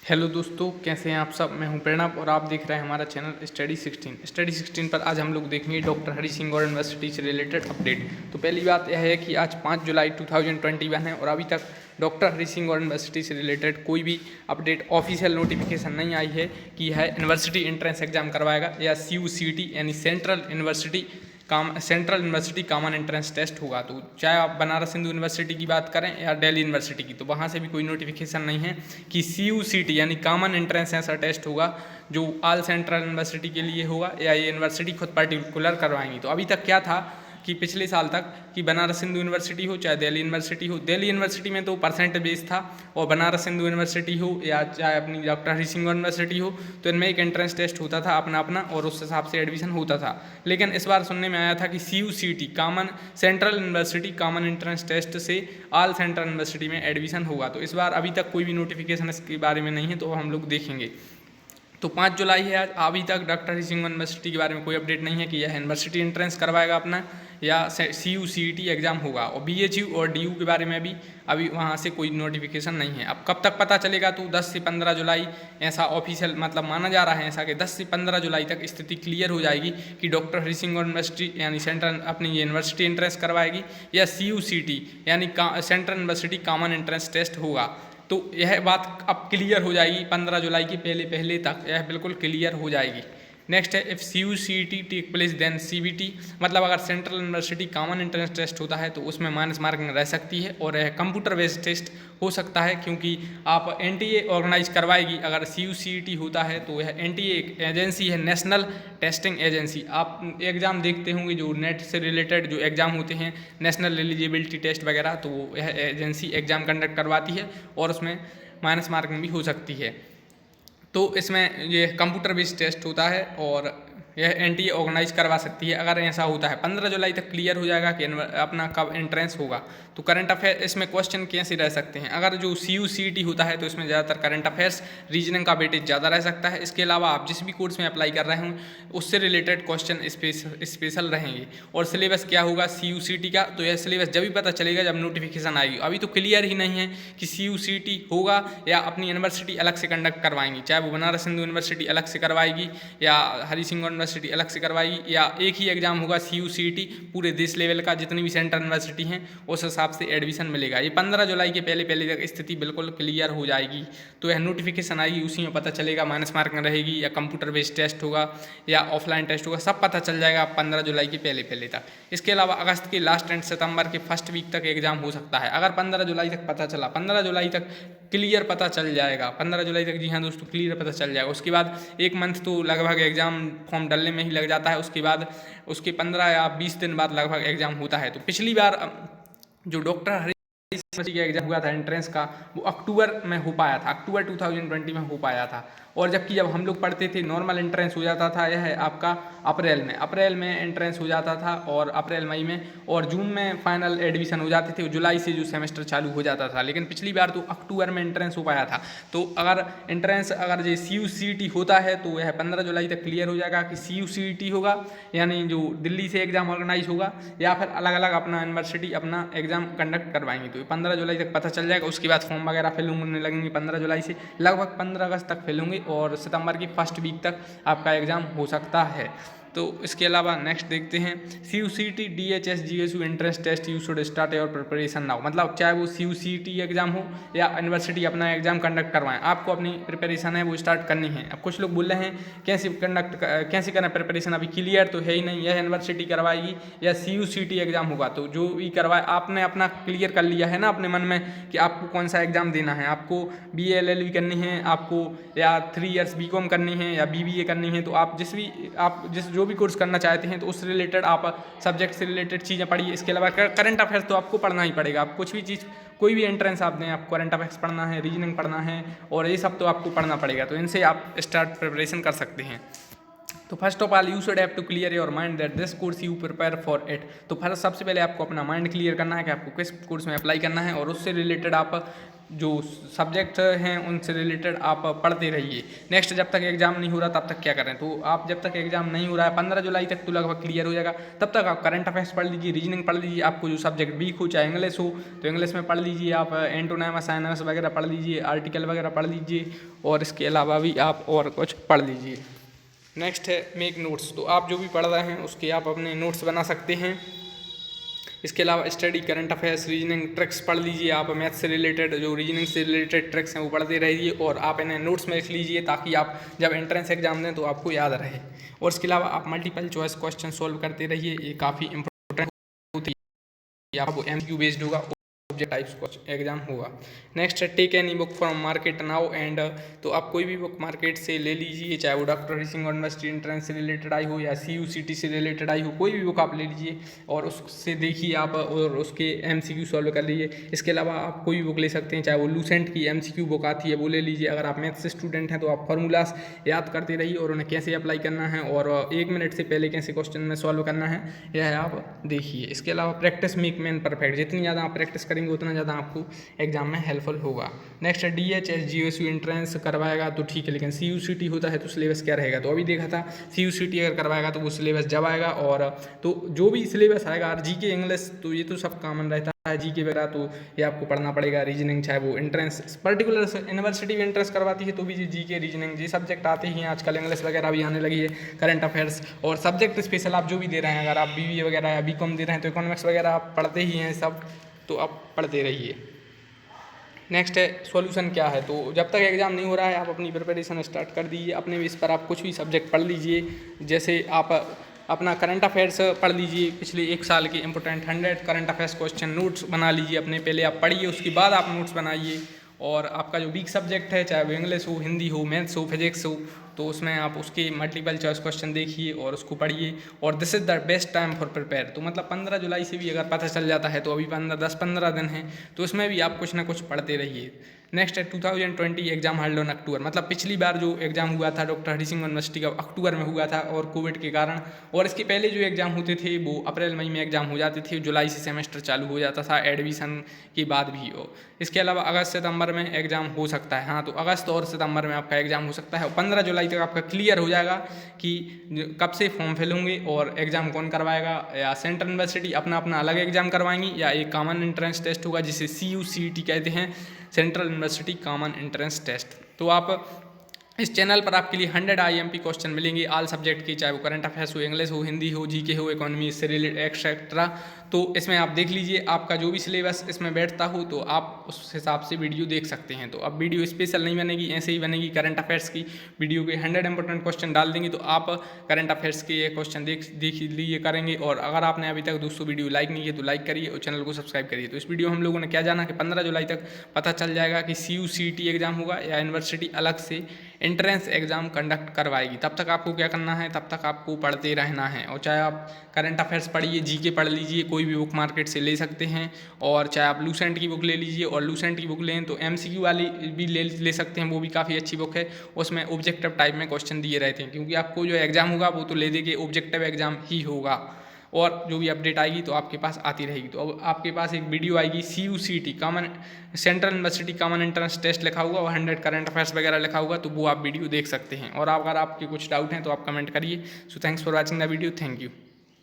Hello दोस्तों, कैसे हैं आप सब। मैं हूं प्रणव और आप देख रहे हैं हमारा चैनल स्टडी 16 पर आज हम लोग देखेंगे डॉक्टर हरि सिंह गौड़ यूनिवर्सिटी से रिलेटेड अपडेट। तो पहली बात यह है कि आज 5 जुलाई 2021 है और अभी तक डॉक्टर हरि सिंह गौड़ यूनिवर्सिटी से रिलेटेड कोई भी अपडेट ऑफिशियल नोटिफिकेशन नहीं आई है कि यह यूनिवर्सिटी एंट्रेंस एग्जाम करवाएगा या CUCT यानी central university common entrance test होगा। तो चाहे आप बनारस हिंदू यूनिवर्सिटी की बात करें या दिल्ली यूनिवर्सिटी की, तो वहाँ से भी कोई नोटिफिकेशन नहीं है कि CUCT यानी कॉमन एंट्रेंस ऐसा टेस्ट होगा जो ऑल सेंट्रल यूनिवर्सिटी के लिए होगा या ये यूनिवर्सिटी खुद पर्टिकुलर करवाएंगी। तो अभी तक क्या था कि पिछले साल तक कि बनारस हिंदू यूनिवर्सिटी हो चाहे दिल्ली यूनिवर्सिटी हो, दिल्ली यूनिवर्सिटी में तो परसेंट बेस था और बनारस हिंदू यूनिवर्सिटी हो या चाहे अपनी डॉक्टर हरि सिंह यूनिवर्सिटी हो, तो इनमें एक एंट्रेंस टेस्ट होता था अपना अपना और उस हिसाब से एडमिशन होता था। लेकिन इस बार सुनने में आया था कि CUCT common central university common entrance test से ऑल सेंट्रल यूनिवर्सिटी में एडमिशन होगा। तो इस बार अभी तक कोई भी नोटिफिकेशन इसके बारे में नहीं है, तो हम लोग देखेंगे। तो 5 जुलाई है आज, अभी तक डॉक्टर हरि सिंह यूनिवर्सिटी के बारे में कोई अपडेट नहीं है कि यह यूनिवर्सिटी एंट्रेंस करवाएगा अपना या CUCT एग्ज़ाम होगा। और BHU और DU के बारे में भी अभी वहाँ से कोई नोटिफिकेशन नहीं है। अब कब तक पता चलेगा, तो 10 से 15 जुलाई ऐसा ऑफिशियल मतलब माना जा रहा है ऐसा कि 10 से 15 जुलाई तक स्थिति क्लियर हो जाएगी कि डॉक्टर हरि सिंह यूनिवर्सिटी यानी सेंट्रल अपनी यूनिवर्सिटी एंट्रेंस करवाएगी या CUCT यानी central university common entrance test होगा। तो यह बात अब क्लियर हो जाएगी 15 जुलाई के पहले तक यह बिल्कुल क्लियर हो जाएगी। नेक्स्ट है if CUCT take place then CBT, मतलब अगर central university common entrance test होता है तो उसमें माइनस मार्किंग रह सकती है और यह कंप्यूटर बेस्ड टेस्ट हो सकता है क्योंकि आप NTA ऑर्गेनाइज करवाएगी। अगर CUCT होता है तो यह NTA एक एजेंसी है, नेशनल टेस्टिंग एजेंसी। आप एग्ज़ाम देखते होंगे जो नेट से रिलेटेड जो एग्ज़ाम होते हैं, नेशनल एलिजिबिलिटी टेस्ट वगैरह, तो यह एजेंसी एग्ज़ाम कंडक्ट करवाती है और उसमें माइनस मार्किंग भी हो सकती है। तो इसमें ये कंप्यूटर बेस्ड टेस्ट होता है और यह NTA ऑर्गेनाइज करवा सकती है। अगर ऐसा होता है 15 जुलाई तक क्लियर हो जाएगा कि अपना कब एंट्रेंस होगा। तो करंट अफेयर इसमें क्वेश्चन कैसे रह सकते हैं, अगर जो CUCT होता है तो इसमें ज़्यादातर करंट अफेयर्स रीजनिंग का वेटेज ज़्यादा रह सकता है। इसके अलावा आप जिस भी कोर्स में अप्लाई कर रहे हों उससे रिलेटेड क्वेश्चन स्पेशल रहेंगे। और सिलेबस क्या होगा CUCT का, तो यह सिलेबस जब भी पता चलेगा जब नोटिफिकेशन आएगी। अभी तो क्लियर ही नहीं है कि CUCT होगा या अपनी यूनिवर्सिटी अलग से कंडक्ट करवाएंगी, चाहे वो बनारस हिंदू यूनिवर्सिटी अलग से करवाएगी या हरि सिंह यूनिवर्सिटी अलग से करवाएगी या एक ही एग्जाम होगा CUCT पूरे देश लेवल का, जितनी भी सेंट्रल यूनिवर्सिटी हैं उस हिसाब से एडमिशन मिलेगा। ये 15 जुलाई के पहले तक स्थिति बिल्कुल क्लियर हो जाएगी। तो यह नोटिफिकेशन आएगी, उसी में पता चलेगा माइनस मार्किंग रहेगी या कंप्यूटर बेस्ड टेस्ट होगा या ऑफलाइन टेस्ट होगा, सब पता चल जाएगा 15 जुलाई के पहले तक। इसके अलावा अगस्त के लास्ट एंड सितंबर के फर्स्ट वीक तक एग्जाम हो सकता है। अगर 15 जुलाई तक पता चला, 15 जुलाई तक क्लियर पता चल जाएगा, 15 जुलाई तक, जी हाँ दोस्तों, क्लियर पता चल जाएगा। उसके बाद एक मंथ तो लगभग एग्जाम फॉर्म डालने में ही लग जाता है, उसके बाद उसके 15 या 20 दिन बाद लगभग एग्जाम होता है। तो पिछली बार जो डॉक्टर हरि यूनिवर्सिटी का एग्जाम हुआ था एंट्रेंस का, वो अक्टूबर में हो पाया था, अक्टूबर 2020 में हो पाया था। और जबकि जब हम लोग पढ़ते थे नॉर्मल एंट्रेंस हो जाता था यह आपका अप्रैल में एंट्रेंस हो जाता था और अप्रैल मई में, और जून में फाइनल एडमिशन हो जाते थे, जुलाई से जो सेमेस्टर चालू हो जाता था। लेकिन पिछली बार तो अक्टूबर में एंट्रेंस हो पाया था। तो अगर एंट्रेंस अगर ये CUCT होता है तो यह 15 जुलाई तक क्लियर हो जाएगा कि CUCT होगा यानी जो दिल्ली से एग्जाम ऑर्गेनाइज होगा या फिर अलग अलग अपना यूनिवर्सिटी अपना एग्जाम कंडक्ट करवाएंगी। तो 15 जुलाई तक पता चल जाएगा। उसके बाद फॉर्म वगैरह फिल होने लगेंगे 15 जुलाई से, लगभग 15 अगस्त तक फिल होंगे और सितंबर की फर्स्ट वीक तक आपका एग्ज़ाम हो सकता है। तो इसके अलावा नेक्स्ट देखते हैं CUCT DHS GSU entrance test you should start your preparation now, मतलब चाहे वो CUCT एग्जाम हो या यूनिवर्सिटी अपना एग्जाम कंडक्ट करवाएं, आपको अपनी प्रिपरेशन है वो स्टार्ट करनी है। अब कुछ लोग बोल रहे हैं कैसे करना प्रिपरेशन, अभी क्लियर तो है ही नहीं, यह यूनिवर्सिटी करवाएगी या CUCT एग्जाम होगा। तो जो भी करवाए आपने अपना क्लियर कर लिया है ना अपने मन में कि आपको कौन सा एग्जाम देना है, आपको BA LLB करनी है आपको या 3 इयर्स BCom करनी है या BBA करनी है। तो आप जो भी कोर्स करना चाहते हैं तो उस रिलेटेड आप सब्जेक्ट से रिलेटेड चीज़ें पढ़िए। इसके अलावा करंट अफेयर्स तो आपको पढ़ना ही पड़ेगा। आप कुछ भी चीज़ कोई भी एंट्रेंस आप दें, आपको करंट अफेयर्स पढ़ना है, रीजनिंग पढ़ना है और ये सब तो आपको पढ़ना पड़ेगा। तो इनसे आप स्टार्ट प्रिपरेशन कर सकते हैं। तो first of all you should have to clear your mind that this course you prepare for it. तो सबसे पहले आपको अपना माइंड क्लियर करना है कि आपको किस कोर्स में अप्लाई करना है और उससे रिलेटेड आप जो सब्जेक्ट हैं उनसे रिलेटेड आप पढ़ते रहिए। नेक्स्ट जब तक एग्जाम नहीं हो रहा तब तक क्या करें, तो आप जब तक एग्जाम नहीं हो रहा है 15 जुलाई तक तो लगभग क्लियर हो जाएगा, तब तक आप करंट अफेयर्स पढ़ लीजिए, रीजनिंग पढ़ लीजिए। आपको जो सब्जेक्ट वीक हो, चाहे इंग्लिश हो तो इंग्लिश में पढ़ लीजिए, आप एंटोनिमस साइनस वगैरह पढ़ लीजिए, आर्टिकल वगैरह पढ़ लीजिए, और इसके अलावा भी आप और कुछ पढ़ लीजिए। नेक्स्ट है मेक नोट्स, तो आप जो भी पढ़ रहे हैं उसके आप अपने नोट्स बना सकते हैं। इसके अलावा study current affairs reasoning tricks पढ़ लीजिए, आप मैथ से रिलेटेड जो रीजनिंग से रिलेटेड ट्रिक्स हैं वो पढ़ते रहिए, और आप इन्हें नोट्स में लिख लीजिए ताकि आप जब एंट्रेंस एग्जाम दें तो आपको याद रहे। और इसके अलावा आप मल्टीपल चॉइस क्वेश्चन सॉल्व करते रहिए, ये काफ़ी इंपॉर्टेंट होती है, आपको MCQ बेस्ड होगा, ऑब्जेक्ट टाइप्स एग्जाम होगा। नेक्स्ट है take any book from market now and, तो आप कोई भी बुक मार्केट से ले लीजिए, चाहे वो doctor Hari Singh university entrance से रिलेटेड आई हो या CUCT से रिलेटेड आई हो, कोई भी बुक आप ले लीजिए और उससे देखिए आप, और उसके MCQ सॉल्व कर लीजिए। इसके अलावा आप कोई भी बुक ले सकते हैं, चाहे वो लूसेंट की MCQ बुक आती है वो ले लीजिए। अगर आप मैथ्स स्टूडेंट हैं तो आप फार्मूलास याद करते रहिए और उन्हें कैसे अप्लाई करना है और 1 मिनट से पहले कैसे क्वेश्चन में सॉल्व करना है, यह आप देखिए। इसके अलावा प्रैक्टिस मेक मैन परफेक्ट, जितनी ज़्यादा आप प्रैक्टिस करेंगे उतना ज़्यादा आपको एग्जाम में हेल्पफुल होगा। नेक्स्ट DHS GSU एंट्रेंस करवाएगा तो ठीक है, लेकिन CUCT होता है तो सिलेबस क्या रहेगा, तो अभी देखा था CUCT अगर करवाएगा तो वो सिलेबस जब आएगा, और तो जो भी सिलेबस आएगा GK इंग्लिश तो ये तो सब कॉमन रहता है, GK वगैरह तो ये आपको पढ़ना पड़ेगा। रीजनिंग चाहे वो एंट्रेंस पर्टिकुलर यूनिवर्सिटी भी एंट्रेंस करवाती है तो भी GK रीजनिंग ये सब्जेक्ट आते ही हैं, आजकल इंग्लिश वगैरह भी आने लगी है, करंट अफेयर्स और सब्जेक्ट स्पेशल आप जो भी दे रहे हैं, अगर आप BBA वगैरह या BCom दे रहे हैं तो इकोनॉमिक्स वगैरह आप पढ़ते ही हैं सब, तो आप पढ़ते रहिए। नेक्स्ट है सॉल्यूशन क्या है, तो जब तक एग्ज़ाम नहीं हो रहा है आप अपनी प्रिपरेशन स्टार्ट कर दीजिए, अपने बेस पर आप कुछ भी सब्जेक्ट पढ़ लीजिए। जैसे आप अपना करंट अफेयर्स पढ़ लीजिए, पिछले 1 साल के important 100 current affairs question notes बना लीजिए अपने, पहले आप पढ़िए उसके बाद आप नोट्स बनाइए। और आपका जो वीक सब्जेक्ट है, चाहे वो इंग्लिश हो, हिंदी हो, मैथ्स हो, फिजिक्स हो, तो उसमें आप उसके मल्टीपल चॉइस क्वेश्चन देखिए और उसको पढ़िए। और this is the best time for prepare, तो मतलब 15 जुलाई से भी अगर पता चल जाता है तो अभी 10-15 दिन हैं, तो उसमें भी आप कुछ ना कुछ पढ़ते रहिए। नेक्स्ट है 2020 एग्जाम हेल्ड ऑन अक्टूबर, मतलब पिछली बार जो एग्जाम हुआ था डॉक्टर हरि सिंह यूनिवर्सिटी का अक्टूबर में हुआ था और कोविड के कारण, और इसके पहले जो एग्जाम होते थे वो अप्रैल मई में एग्जाम हो जाते थे, जुलाई से सेमेस्टर चालू हो जाता था एडमिशन के बाद भी हो। इसके अलावा अगस्त सितंबर में एग्जाम हो सकता है, हाँ तो अगस्त और सितंबर में आपका एग्जाम हो सकता है, और 15 जुलाई तक आपका क्लियर हो जाएगा कि कब से फॉर्म फिल होंगे और एग्जाम कौन करवाएगा, या सेंट्रल यूनिवर्सिटी अपना अपना अलग एग्जाम करवाएंगी या एक कॉमन एंट्रेंस टेस्ट होगा जिसे CUCT कहते हैं, central university common entrance test. तो आप इस चैनल पर आपके लिए 100 IMP क्वेश्चन मिलेंगे ऑल सब्जेक्ट के, चाहे वो करंट अफेयर्स हो, इंग्लिश हो, हिंदी हो, GK हो, इकोनॉमी से रिलेटेड एक्सेट्रा। तो इसमें आप देख लीजिए आपका जो भी सिलेबस इसमें बैठता हो तो आप उस हिसाब से वीडियो देख सकते हैं। तो अब वीडियो स्पेशल नहीं बनेगी, ऐसे ही बनेगी करंट अफेयर्स की वीडियो के 100 इंपॉर्टेंट क्वेश्चन डाल देंगे, तो आप करंट अफेयर्स के ये क्वेश्चन देख लीजिए करेंगे। और अगर आपने अभी तक दोस्तों वीडियो लाइक नहीं किया तो लाइक करिए और चैनल को सब्सक्राइब करिए। तो इस वीडियो हम लोगों ने क्या जाना कि 15 जुलाई तक पता चल जाएगा कि CUCT एग्जाम होगा या यूनिवर्सिटी अलग से एंट्रेंस एग्जाम कंडक्ट करवाएगी। तब तक आपको क्या करना है, तब तक आपको पढ़ते रहना है, और चाहे आप करंट अफेयर्स पढ़िए, GK पढ़ लीजिए, कोई भी बुक मार्केट से ले सकते हैं, और चाहे आप लूसेंट की बुक ले लीजिए, और लूसेंट की बुक लें तो MCQ वाली भी ले सकते हैं, वो भी काफ़ी अच्छी बुक है, उसमें ऑब्जेक्टिव टाइप में क्वेश्चन दिए रहते हैं, क्योंकि आपको जो एग्जाम होगा वो तो ले दे के ऑब्जेक्टिव एग्जाम ही होगा, और जो भी अपडेट आएगी तो आपके पास आती रहेगी। तो अब आपके पास एक वीडियो आएगी CUCT common central university common entrance test लिखा होगा और 100 करंट अफेयर्स वगैरह लिखा होगा, तो वो आप वीडियो देख सकते हैं। और अगर आपके कुछ डाउट हैं तो आप कमेंट करिए। So thanks for watching the video, thank you.